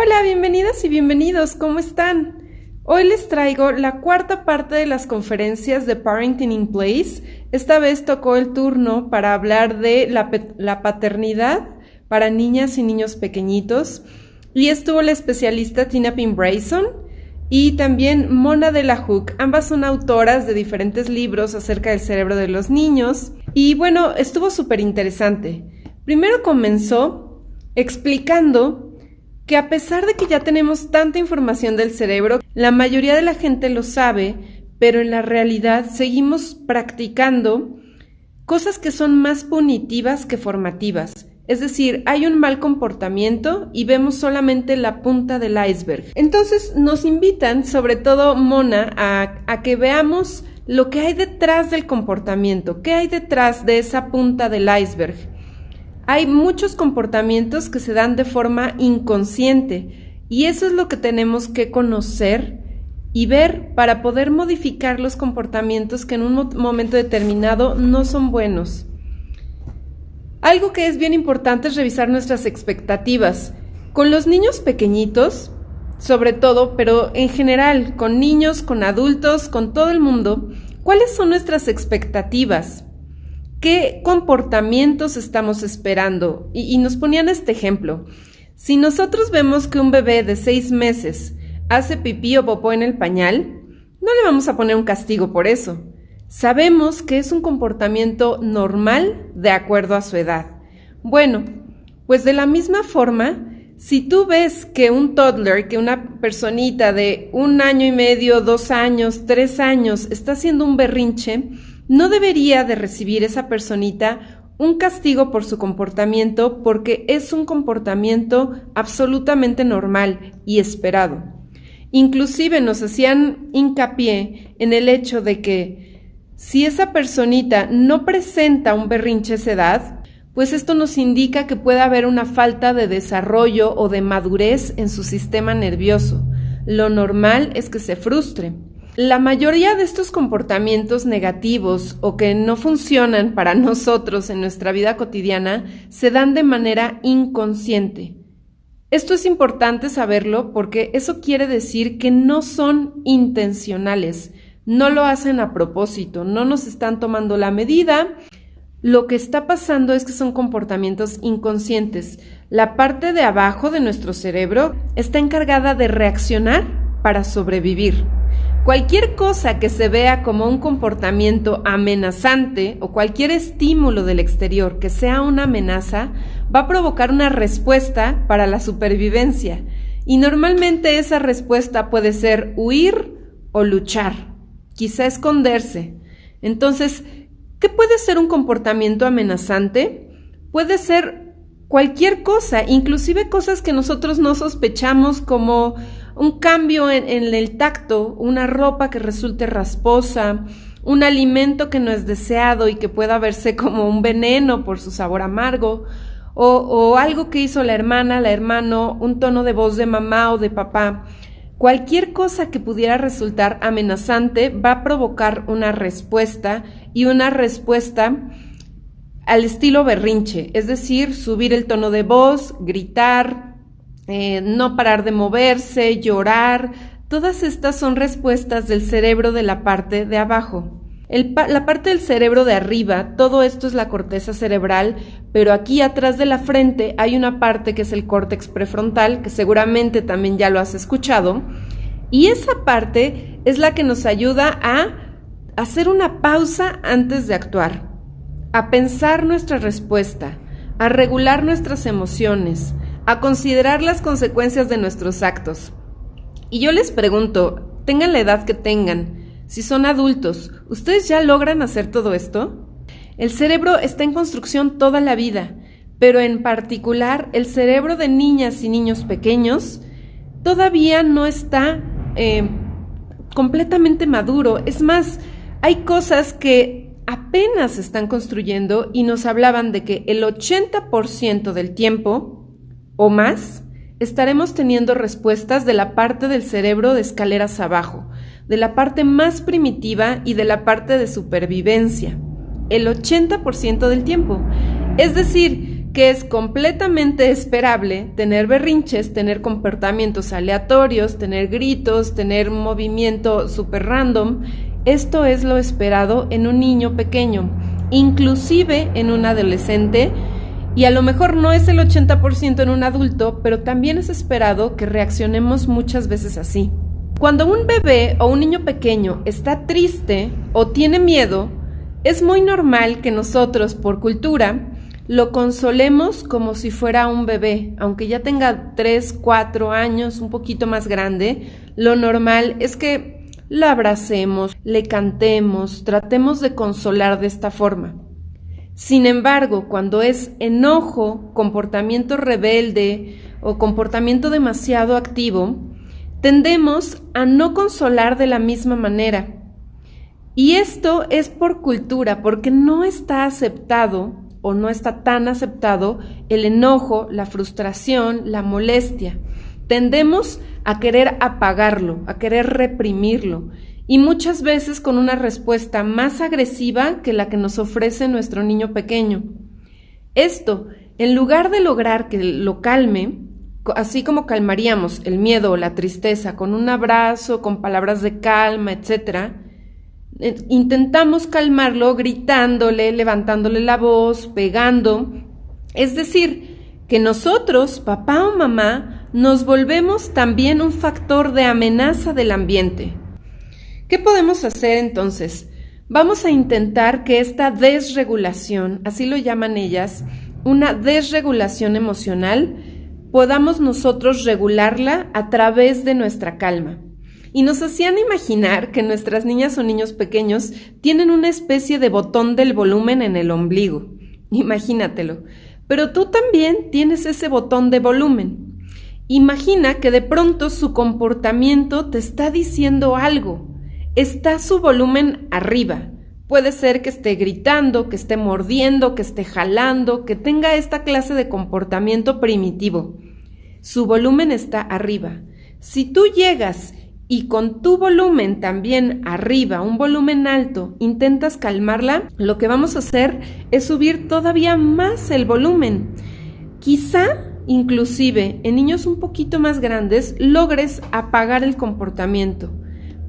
Hola, bienvenidas y bienvenidos, ¿cómo están? Hoy les traigo la cuarta parte de las conferencias de Parenting in Place. Esta vez tocó el turno para hablar de la paternidad para niñas y niños pequeñitos. Y estuvo la especialista Tina Payne Bryson y también Mona Delahooke. Ambas son autoras de diferentes libros acerca del cerebro de los niños. Y bueno, estuvo súper interesante. Primero comenzó explicando que a pesar de que ya tenemos tanta información del cerebro, la mayoría de la gente lo sabe, pero en la realidad seguimos practicando cosas que son más punitivas que formativas. Es decir, hay un mal comportamiento y vemos solamente la punta del iceberg. Entonces nos invitan, sobre todo Mona, a que veamos lo que hay detrás del comportamiento, qué hay detrás de esa punta del iceberg. Hay muchos comportamientos que se dan de forma inconsciente y eso es lo que tenemos que conocer y ver para poder modificar los comportamientos que en un momento determinado no son buenos. Algo que es bien importante es revisar nuestras expectativas. Con los niños pequeñitos, sobre todo, pero en general, con niños, con adultos, con todo el mundo, ¿cuáles son nuestras expectativas? ¿Qué comportamientos estamos esperando? Y nos ponían este ejemplo. Si nosotros vemos que un bebé de 6 meses hace pipí o popó en el pañal, no le vamos a poner un castigo por eso. Sabemos que es un comportamiento normal de acuerdo a su edad. Bueno, pues de la misma forma, si tú ves que un toddler, que una personita de 1 año y medio, 2 años, 3 años está haciendo un berrinche, no debería de recibir esa personita un castigo por su comportamiento porque es un comportamiento absolutamente normal y esperado. Inclusive nos hacían hincapié en el hecho de que si esa personita no presenta un berrinche a esa edad, pues esto nos indica que puede haber una falta de desarrollo o de madurez en su sistema nervioso. Lo normal es que se frustre. La mayoría de estos comportamientos negativos o que no funcionan para nosotros en nuestra vida cotidiana se dan de manera inconsciente. Esto es importante saberlo porque eso quiere decir que no son intencionales, no lo hacen a propósito, no nos están tomando la medida. Lo que está pasando es que son comportamientos inconscientes. La parte de abajo de nuestro cerebro está encargada de reaccionar para sobrevivir. Cualquier cosa que se vea como un comportamiento amenazante o cualquier estímulo del exterior que sea una amenaza va a provocar una respuesta para la supervivencia y normalmente esa respuesta puede ser huir o luchar, quizá esconderse. Entonces, ¿qué puede ser un comportamiento amenazante? Puede ser cualquier cosa, inclusive cosas que nosotros no sospechamos como un cambio en el tacto, una ropa que resulte rasposa, un alimento que no es deseado y que pueda verse como un veneno por su sabor amargo, o algo que hizo la hermana, el hermano, un tono de voz de mamá o de papá. Cualquier cosa que pudiera resultar amenazante va a provocar una respuesta y una respuesta al estilo berrinche, es decir, subir el tono de voz, gritar, no parar de moverse, llorar. Todas estas son respuestas del cerebro de la parte de abajo. La parte del cerebro de arriba, todo esto es la corteza cerebral, pero aquí atrás de la frente hay una parte que es el córtex prefrontal, que seguramente también ya lo has escuchado, y esa parte es la que nos ayuda a hacer una pausa antes de actuar, a pensar nuestra respuesta, a regular nuestras emociones, a considerar las consecuencias de nuestros actos. Y yo les pregunto, tengan la edad que tengan, si son adultos, ¿ustedes ya logran hacer todo esto? El cerebro está en construcción toda la vida, pero en particular el cerebro de niñas y niños pequeños todavía no está completamente maduro. Es más, hay cosas que apenas se están construyendo y nos hablaban de que el 80% del tiempo o más, estaremos teniendo respuestas de la parte del cerebro de escaleras abajo, de la parte más primitiva y de la parte de supervivencia, el 80% del tiempo. Es decir, que es completamente esperable tener berrinches, tener comportamientos aleatorios, tener gritos, tener movimiento súper random. Esto es lo esperado en un niño pequeño, inclusive en un adolescente, y a lo mejor no es el 80% en un adulto, pero también es esperado que reaccionemos muchas veces así. Cuando un bebé o un niño pequeño está triste o tiene miedo, es muy normal que nosotros, por cultura, lo consolemos como si fuera un bebé. Aunque ya tenga 3, 4 años, un poquito más grande, lo normal es que lo abracemos, le cantemos, tratemos de consolar de esta forma. Sin embargo, cuando es enojo, comportamiento rebelde o comportamiento demasiado activo, tendemos a no consolar de la misma manera. Y esto es por cultura, porque no está aceptado o no está tan aceptado el enojo, la frustración, la molestia. Tendemos a querer apagarlo, a querer reprimirlo, y muchas veces con una respuesta más agresiva que la que nos ofrece nuestro niño pequeño. Esto, en lugar de lograr que lo calme, así como calmaríamos el miedo o la tristeza con un abrazo, con palabras de calma, etc., intentamos calmarlo gritándole, levantándole la voz, pegando. Es decir, que nosotros, papá o mamá, nos volvemos también un factor de amenaza del ambiente. ¿Qué podemos hacer entonces? Vamos a intentar que esta desregulación, así lo llaman ellas, una desregulación emocional, podamos nosotros regularla a través de nuestra calma. Y nos hacían imaginar que nuestras niñas o niños pequeños tienen una especie de botón del volumen en el ombligo. Imagínatelo. Pero tú también tienes ese botón de volumen. Imagina que de pronto su comportamiento te está diciendo algo. Está su volumen arriba. Puede ser que esté gritando, que esté mordiendo, que esté jalando, que tenga esta clase de comportamiento primitivo. Su volumen está arriba. Si tú llegas y con tu volumen también arriba, un volumen alto, intentas calmarla, lo que vamos a hacer es subir todavía más el volumen. Quizá, inclusive, en niños un poquito más grandes, logres apagar el comportamiento,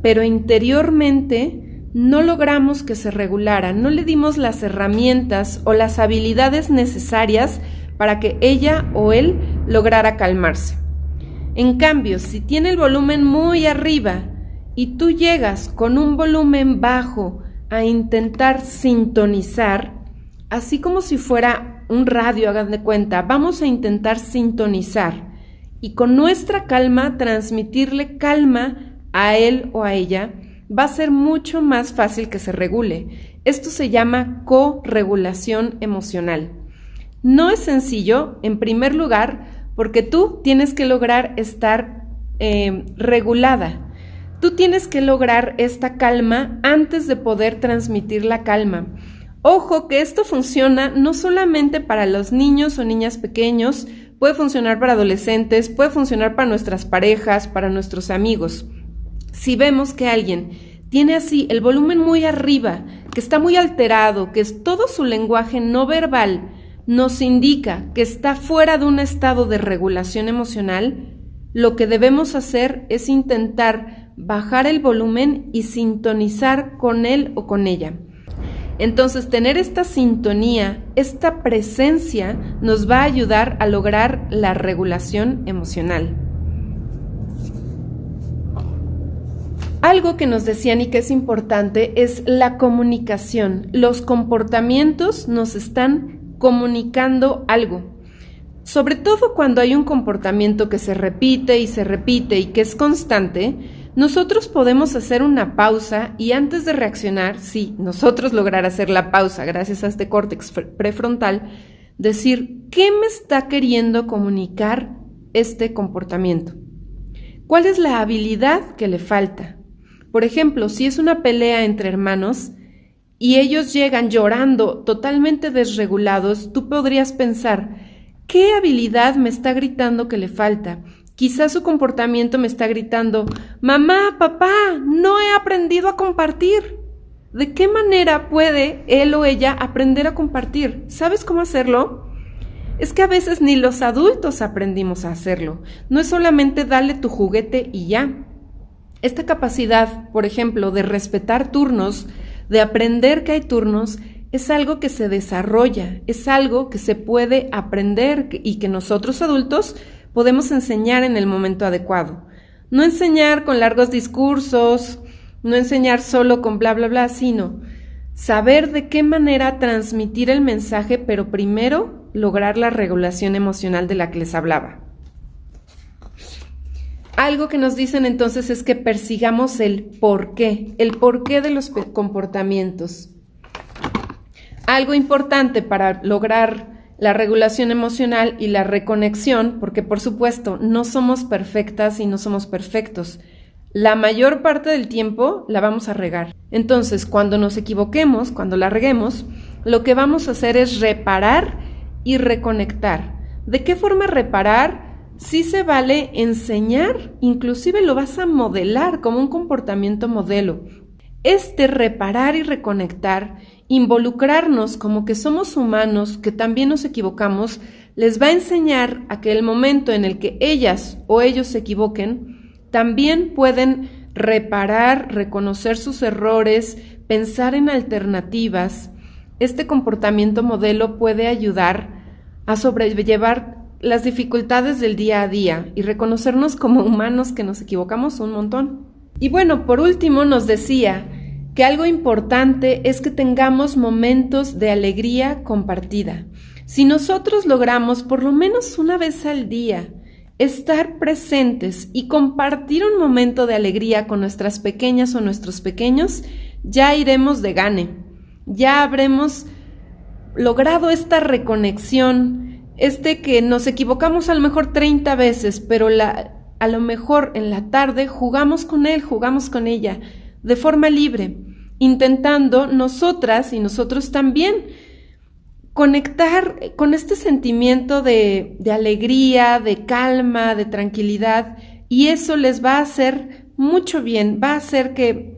pero interiormente no logramos que se regulara, no le dimos las herramientas o las habilidades necesarias para que ella o él lograra calmarse. En cambio, si tiene el volumen muy arriba y tú llegas con un volumen bajo a intentar sintonizar, así como si fuera un radio, hagan de cuenta, vamos a intentar sintonizar y con nuestra calma transmitirle calma a él o a ella, va a ser mucho más fácil que se regule. Esto se llama corregulación emocional. No es sencillo, en primer lugar, porque tú tienes que lograr estar regulada. Tú tienes que lograr esta calma antes de poder transmitir la calma. Ojo que esto funciona no solamente para los niños o niñas pequeños, puede funcionar para adolescentes, puede funcionar para nuestras parejas, para nuestros amigos. Si vemos que alguien tiene así el volumen muy arriba, que está muy alterado, que es todo su lenguaje no verbal, nos indica que está fuera de un estado de regulación emocional, lo que debemos hacer es intentar bajar el volumen y sintonizar con él o con ella. Entonces, tener esta sintonía, esta presencia, nos va a ayudar a lograr la regulación emocional. Algo que nos decían y que es importante es la comunicación. Los comportamientos nos están comunicando algo. Sobre todo cuando hay un comportamiento que se repite y que es constante, nosotros podemos hacer una pausa y antes de reaccionar, sí, nosotros lograr hacer la pausa gracias a este córtex prefrontal, decir, ¿qué me está queriendo comunicar este comportamiento? ¿Cuál es la habilidad que le falta? Por ejemplo, si es una pelea entre hermanos y ellos llegan llorando, totalmente desregulados, tú podrías pensar, ¿qué habilidad me está gritando que le falta? Quizás su comportamiento me está gritando, mamá, papá, no he aprendido a compartir. ¿De qué manera puede él o ella aprender a compartir? ¿Sabes cómo hacerlo? Es que a veces ni los adultos aprendimos a hacerlo. No es solamente dale tu juguete y ya. Esta capacidad, por ejemplo, de respetar turnos, de aprender que hay turnos, es algo que se desarrolla, es algo que se puede aprender y que nosotros adultos podemos enseñar en el momento adecuado. No enseñar con largos discursos, no enseñar solo con bla, bla, bla, sino saber de qué manera transmitir el mensaje, pero primero lograr la regulación emocional de la que les hablaba. Algo que nos dicen entonces es que persigamos el porqué de los comportamientos. Algo importante para lograr la regulación emocional y la reconexión, porque por supuesto no somos perfectas y no somos perfectos. La mayor parte del tiempo la vamos a regar. Entonces, cuando nos equivoquemos, cuando la reguemos, lo que vamos a hacer es reparar y reconectar. ¿De qué forma reparar? Sí se vale enseñar, inclusive lo vas a modelar como un comportamiento modelo. Reparar y reconectar, involucrarnos como que somos humanos, que también nos equivocamos, les va a enseñar a que el momento en el que ellas o ellos se equivoquen, también pueden reparar, reconocer sus errores, pensar en alternativas. Este comportamiento modelo puede ayudar a sobrellevar las dificultades del día a día y reconocernos como humanos que nos equivocamos un montón. Y bueno, por último nos decía que algo importante es que tengamos momentos de alegría compartida. Si nosotros logramos por lo menos una vez al día estar presentes y compartir un momento de alegría con nuestras pequeñas o nuestros pequeños, ya iremos de gane. Ya habremos logrado esta reconexión, que nos equivocamos a lo mejor 30 veces, pero a lo mejor en la tarde jugamos con él, jugamos con ella, de forma libre, intentando nosotras y nosotros también conectar con este sentimiento de alegría, de calma, de tranquilidad, y eso les va a hacer mucho bien, va a hacer que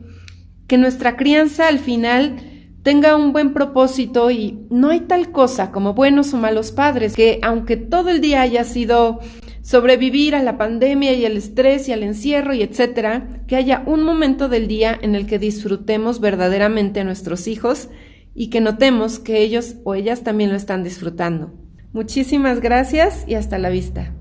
nuestra crianza al final tenga un buen propósito, y no hay tal cosa como buenos o malos padres, que aunque todo el día haya sido sobrevivir a la pandemia y el estrés y al encierro y etcétera, que haya un momento del día en el que disfrutemos verdaderamente a nuestros hijos y que notemos que ellos o ellas también lo están disfrutando. Muchísimas gracias y hasta la vista.